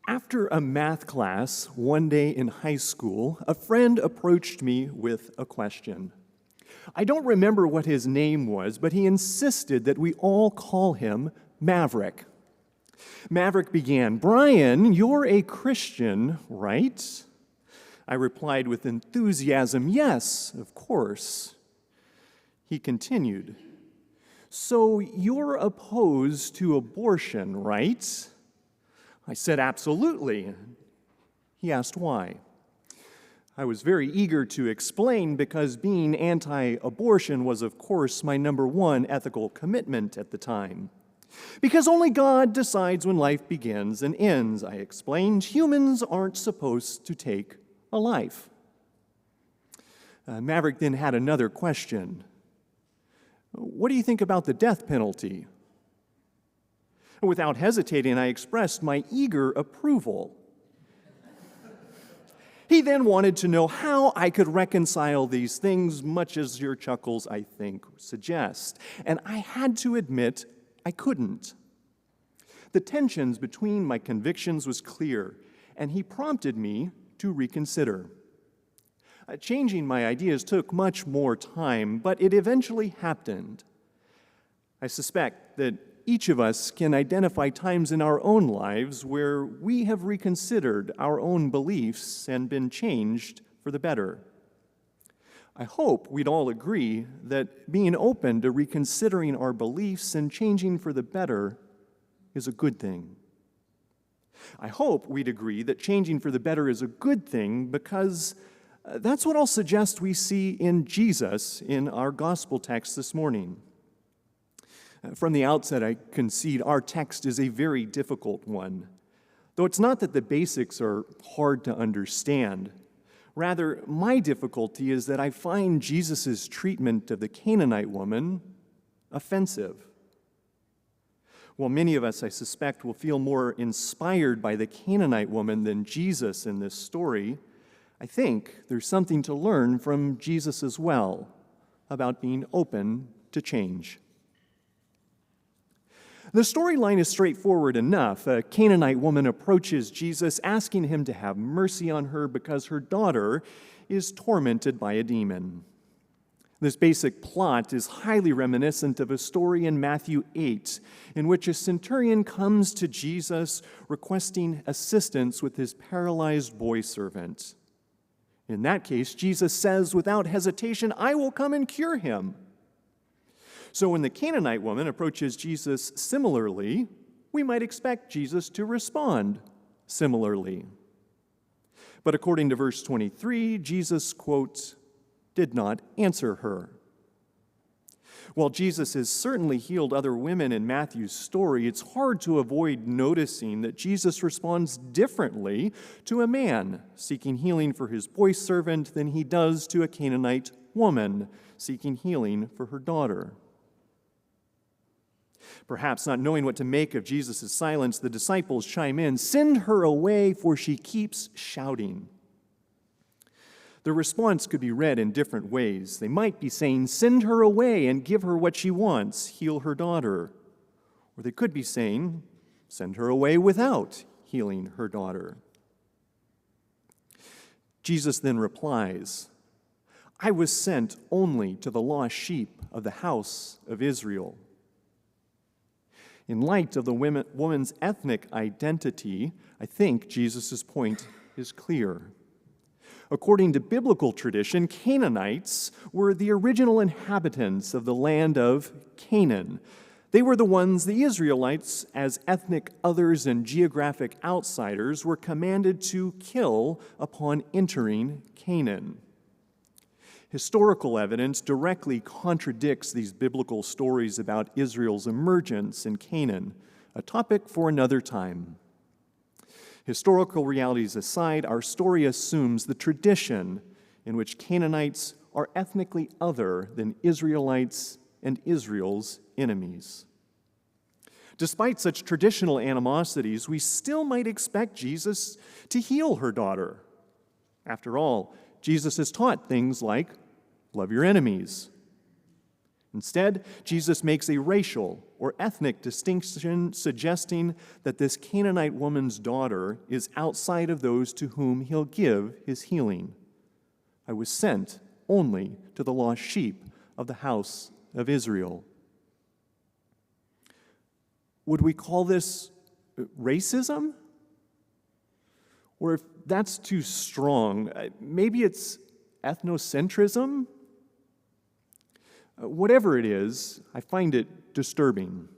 After a math class one day in high school, a friend approached me with a question. I don't remember what his name was, but he insisted that we all call him Maverick. Maverick began, "Brian, you're a Christian, right?" I replied with enthusiasm, "Yes, of course." He continued, "So you're opposed to abortion, right?" I said, "Absolutely." He asked why. I was very eager to explain because being anti-abortion was, of course, my number one ethical commitment at the time. Because only God decides when life begins and ends, I explained. Humans aren't supposed to take a life. Maverick then had another question. "What do you think about the death penalty?" Without hesitating, I expressed my eager approval. He then wanted to know how I could reconcile these things, much as your chuckles, I think, suggest. And I had to admit I couldn't. The tensions between my convictions was clear, and he prompted me to reconsider. Changing my ideas took much more time, but it eventually happened. I suspect that each of us can identify times in our own lives where we have reconsidered our own beliefs and been changed for the better. I hope we'd all agree that being open to reconsidering our beliefs and changing for the better is a good thing. I hope we'd agree that changing for the better is a good thing because that's what I'll suggest we see in Jesus in our gospel text this morning. From the outset, I concede our text is a very difficult one, though it's not that the basics are hard to understand. Rather, my difficulty is that I find Jesus' treatment of the Canaanite woman offensive. While many of us, I suspect, will feel more inspired by the Canaanite woman than Jesus in this story, I think there's something to learn from Jesus as well about being open to change. The storyline is straightforward enough. A Canaanite woman approaches Jesus, asking him to have mercy on her because her daughter is tormented by a demon. This basic plot is highly reminiscent of a story in Matthew 8, in which a centurion comes to Jesus requesting assistance with his paralyzed boy servant. In that case, Jesus says without hesitation, "I will come and cure him." So when the Canaanite woman approaches Jesus similarly, we might expect Jesus to respond similarly. But according to verse 23, Jesus, quote, "did not answer her." While Jesus has certainly healed other women in Matthew's story, it's hard to avoid noticing that Jesus responds differently to a man seeking healing for his boy servant than he does to a Canaanite woman seeking healing for her daughter. Perhaps not knowing what to make of Jesus' silence, the disciples chime in, "Send her away, for she keeps shouting." The response could be read in different ways. They might be saying, "Send her away and give her what she wants, heal her daughter." Or they could be saying, "Send her away without healing her daughter." Jesus then replies, "I was sent only to the lost sheep of the house of Israel." In light of the woman's ethnic identity, I think Jesus' point is clear. According to biblical tradition, Canaanites were the original inhabitants of the land of Canaan. They were the ones the Israelites, as ethnic others and geographic outsiders, were commanded to kill upon entering Canaan. Historical evidence directly contradicts these biblical stories about Israel's emergence in Canaan, a topic for another time. Historical realities aside, our story assumes the tradition in which Canaanites are ethnically other than Israelites and Israel's enemies. Despite such traditional animosities, we still might expect Jesus to heal her daughter. After all, Jesus has taught things like, love your enemies. Instead, Jesus makes a racial or ethnic distinction, suggesting that this Canaanite woman's daughter is outside of those to whom he'll give his healing. I was sent only to the lost sheep of the house of Israel. Would we call this racism? Or if that's too strong, maybe it's ethnocentrism? Whatever it is, I find it disturbing.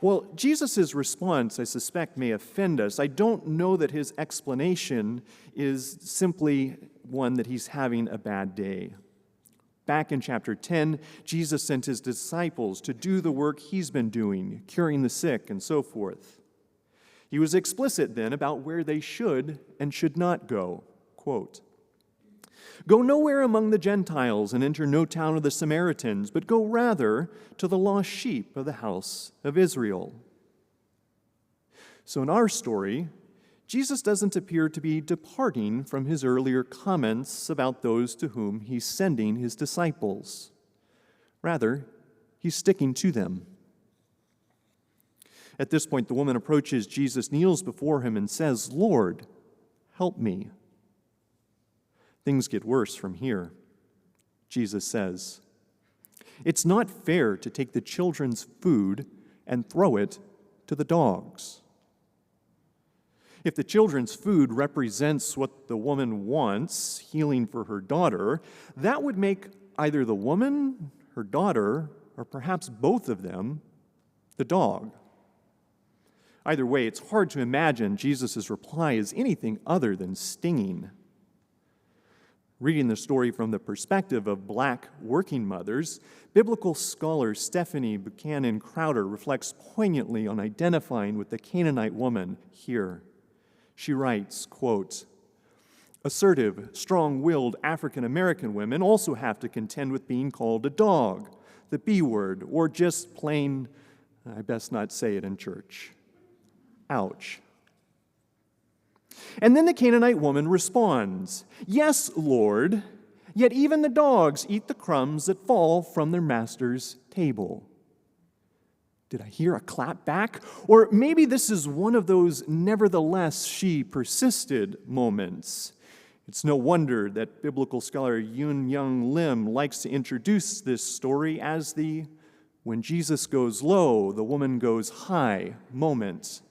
Well, Jesus' response, I suspect, may offend us. I don't know that his explanation is simply one that he's having a bad day. Back in chapter 10, Jesus sent his disciples to do the work he's been doing, curing the sick and so forth. He was explicit then about where they should and should not go. Quote, "Go nowhere among the Gentiles and enter no town of the Samaritans, but go rather to the lost sheep of the house of Israel." So in our story, Jesus doesn't appear to be departing from his earlier comments about those to whom he's sending his disciples. Rather, he's sticking to them. At this point, the woman approaches Jesus, kneels before him, and says, "Lord, help me." Things get worse from here. Jesus says, "It's not fair to take the children's food and throw it to the dogs." If the children's food represents what the woman wants, healing for her daughter, that would make either the woman, her daughter, or perhaps both of them, the dog. Either way, it's hard to imagine Jesus' reply as anything other than stinging. Reading the story from the perspective of black working mothers, biblical scholar Stephanie Buchanan Crowder reflects poignantly on identifying with the Canaanite woman here. She writes, quote, "Assertive, strong-willed African-American women also have to contend with being called a dog, the B word, or just plain, I best not say it in church. Ouch." And then the Canaanite woman responds, "Yes, Lord, yet even the dogs eat the crumbs that fall from their master's table." Did I hear a clap back? Or maybe this is one of those "nevertheless she persisted" moments. It's no wonder that biblical scholar Yun Young Lim likes to introduce this story as the "when Jesus goes low, the woman goes high" moment.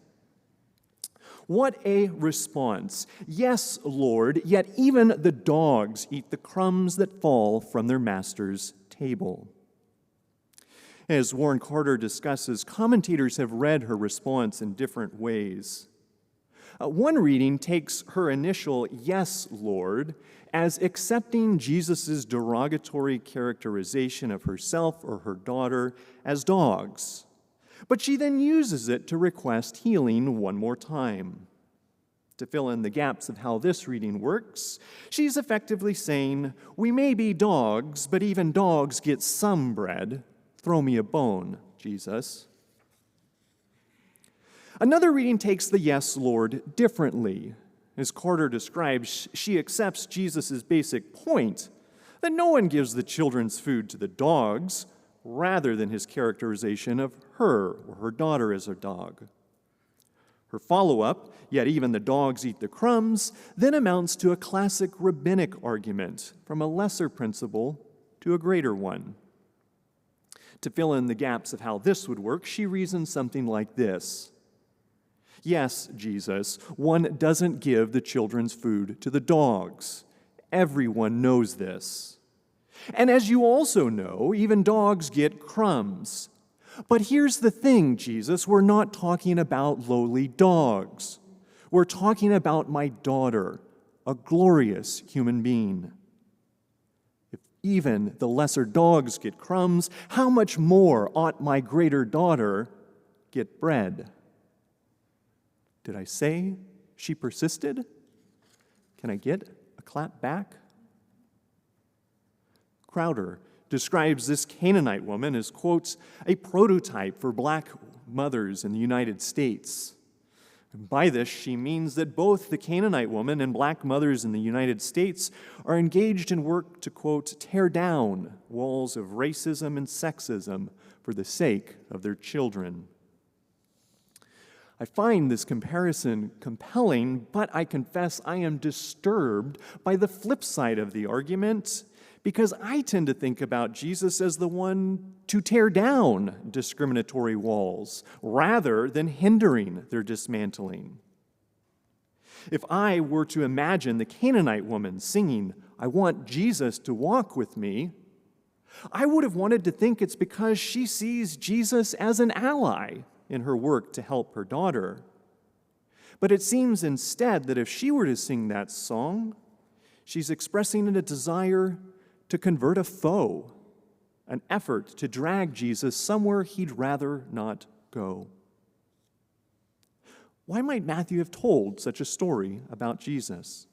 What a response. "Yes, Lord, yet even the dogs eat the crumbs that fall from their master's table." As Warren Carter discusses, commentators have read her response in different ways. One reading takes her initial "Yes, Lord" as accepting Jesus' derogatory characterization of herself or her daughter as dogs. But she then uses it to request healing one more time. To fill in the gaps of how this reading works, she's effectively saying, "We may be dogs, but even dogs get some bread. Throw me a bone, Jesus." Another reading takes the "Yes, Lord" differently. As Carter describes, she accepts Jesus' basic point that no one gives the children's food to the dogs, rather than his characterization of her or her daughter as a dog. Her follow-up, "Yet even the dogs eat the crumbs," then amounts to a classic rabbinic argument from a lesser principle to a greater one. To fill in the gaps of how this would work, she reasons something like this. "Yes, Jesus, one doesn't give the children's food to the dogs. Everyone knows this. And as you also know, even dogs get crumbs. But here's the thing, Jesus, we're not talking about lowly dogs. We're talking about my daughter, a glorious human being. If even the lesser dogs get crumbs, how much more ought my greater daughter get bread?" Did I say she persisted? Can I get a clap back? Crowder describes this Canaanite woman as, quotes, "a prototype for black mothers in the United States." By this, she means that both the Canaanite woman and black mothers in the United States are engaged in work to, quote, tear down walls of racism and sexism for the sake of their children. I find this comparison compelling, but I confess I am disturbed by the flip side of the argument, because I tend to think about Jesus as the one to tear down discriminatory walls rather than hindering their dismantling. If I were to imagine the Canaanite woman singing, "I want Jesus to walk with me," I would have wanted to think it's because she sees Jesus as an ally in her work to help her daughter. But it seems instead that if she were to sing that song, she's expressing a desire to convert a foe, an effort to drag Jesus somewhere he'd rather not go. Why might Matthew have told such a story about Jesus?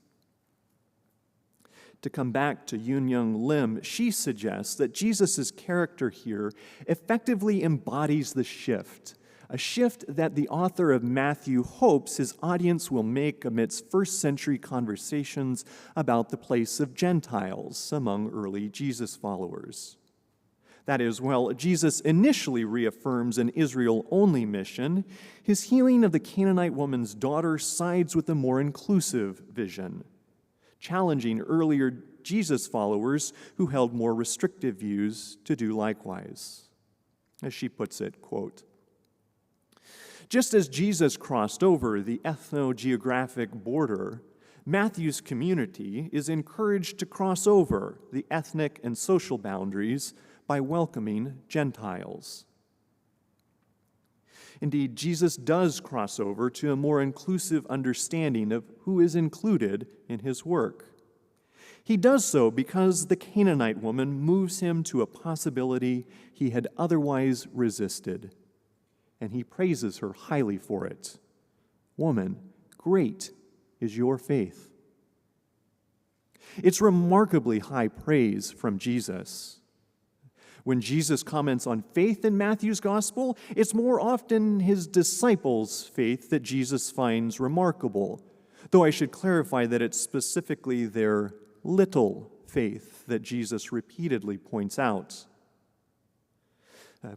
To come back to Yoon Young Lim, she suggests that Jesus' character here effectively embodies the shift, a shift that the author of Matthew hopes his audience will make amidst first-century conversations about the place of Gentiles among early Jesus followers. That is, while Jesus initially reaffirms an Israel-only mission, his healing of the Canaanite woman's daughter sides with a more inclusive vision, challenging earlier Jesus followers who held more restrictive views to do likewise. As she puts it, quote, "Just as Jesus crossed over the ethno-geographic border, Matthew's community is encouraged to cross over the ethnic and social boundaries by welcoming Gentiles." Indeed, Jesus does cross over to a more inclusive understanding of who is included in his work. He does so because the Canaanite woman moves him to a possibility he had otherwise resisted, and he praises her highly for it. "Woman, great is your faith." It's remarkably high praise from Jesus. When Jesus comments on faith in Matthew's gospel, it's more often his disciples' faith that Jesus finds remarkable, though I should clarify that it's specifically their little faith that Jesus repeatedly points out.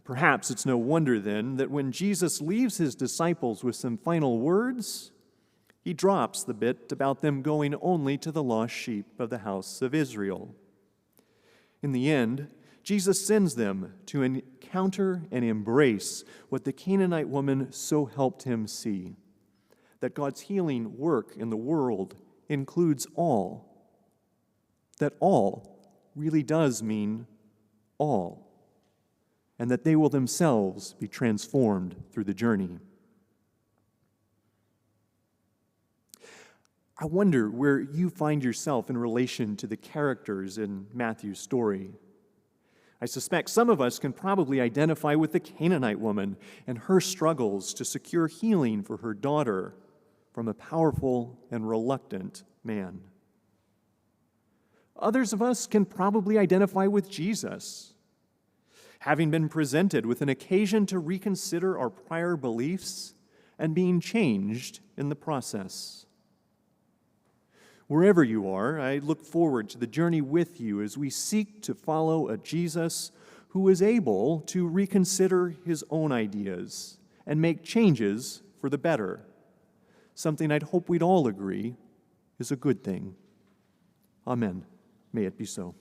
Perhaps it's no wonder then that when Jesus leaves his disciples with some final words, he drops the bit about them going only to the lost sheep of the house of Israel. In the end, Jesus sends them to encounter and embrace what the Canaanite woman so helped him see, that God's healing work in the world includes all, that all really does mean all, and that they will themselves be transformed through the journey. I wonder where you find yourself in relation to the characters in Matthew's story. I suspect some of us can probably identify with the Canaanite woman and her struggles to secure healing for her daughter from a powerful and reluctant man. Others of us can probably identify with Jesus, having been presented with an occasion to reconsider our prior beliefs and being changed in the process. Wherever you are, I look forward to the journey with you as we seek to follow a Jesus who is able to reconsider his own ideas and make changes for the better, something I'd hope we'd all agree is a good thing. Amen. May it be so.